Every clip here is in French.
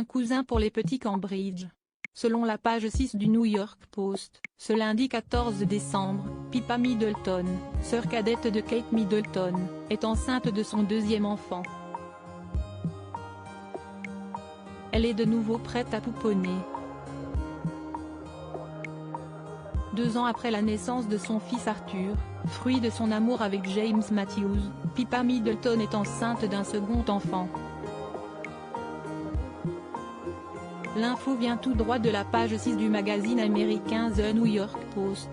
un cousin pour les petits Cambridge. Selon la page 6 du New York Post, ce lundi 14 décembre, Pippa Middleton, sœur cadette de Kate Middleton, est enceinte de son deuxième enfant. Elle est de nouveau prête à pouponner. 2 ans après la naissance de son fils Arthur, fruit de son amour avec James Matthews, Pippa Middleton est enceinte d'un second enfant. L'info vient tout droit de la page 6 du magazine américain The New York Post.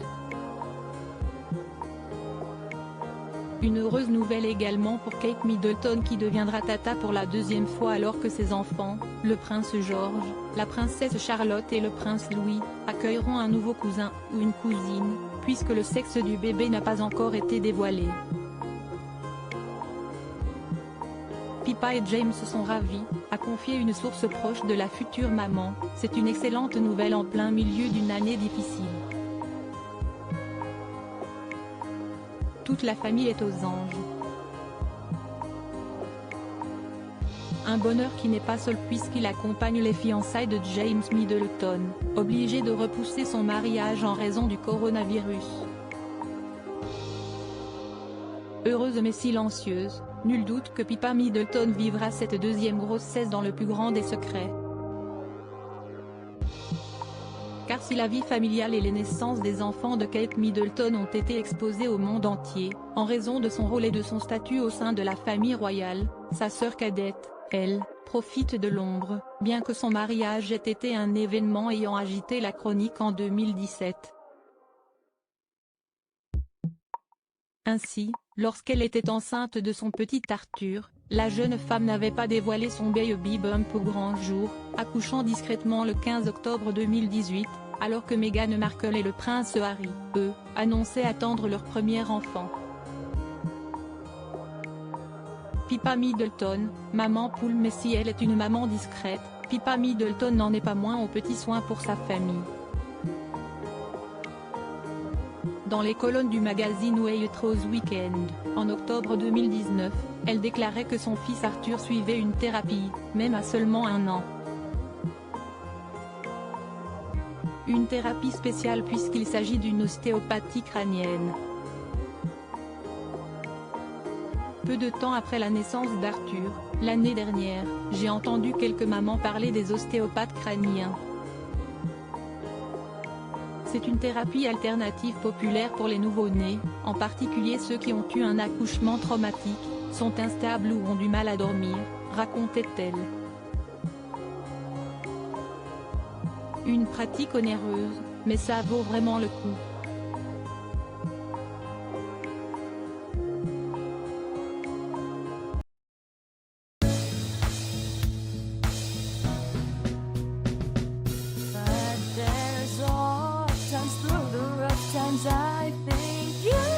Une heureuse nouvelle également pour Kate Middleton qui deviendra tata pour la deuxième fois alors que ses enfants, le prince George, la princesse Charlotte et le prince Louis, accueilleront un nouveau cousin ou une cousine, puisque le sexe du bébé n'a pas encore été dévoilé. Pippa et James sont ravis, a confié une source proche de la future maman. C'est une excellente nouvelle en plein milieu d'une année difficile. Toute la famille est aux anges. Un bonheur qui n'est pas seul puisqu'il accompagne les fiançailles de James Middleton, obligé de repousser son mariage en raison du coronavirus. Heureuse mais silencieuse, nul doute que Pippa Middleton vivra cette deuxième grossesse dans le plus grand des secrets. Car si la vie familiale et les naissances des enfants de Kate Middleton ont été exposées au monde entier, en raison de son rôle et de son statut au sein de la famille royale, sa sœur cadette, elle, profite de l'ombre, bien que son mariage ait été un événement ayant agité la chronique en 2017. Ainsi, lorsqu'elle était enceinte de son petit Arthur, la jeune femme n'avait pas dévoilé son baby bump au grand jour, accouchant discrètement le 15 octobre 2018, alors que Meghan Markle et le prince Harry, eux, annonçaient attendre leur premier enfant. Pippa Middleton, maman poule. Mais si elle est une maman discrète, Pippa Middleton n'en est pas moins aux petits soins pour sa famille. Dans les colonnes du magazine Waitrose Weekend, en octobre 2019, elle déclarait que son fils Arthur suivait une thérapie, même à seulement 1 an. Une thérapie spéciale puisqu'il s'agit d'une ostéopathie crânienne. Peu de temps après la naissance d'Arthur, l'année dernière, j'ai entendu quelques mamans parler des ostéopathes crâniens. C'est une thérapie alternative populaire pour les nouveau-nés, en particulier ceux qui ont eu un accouchement traumatique, sont instables ou ont du mal à dormir, racontait-elle. Une pratique onéreuse, mais ça vaut vraiment le coup. I think you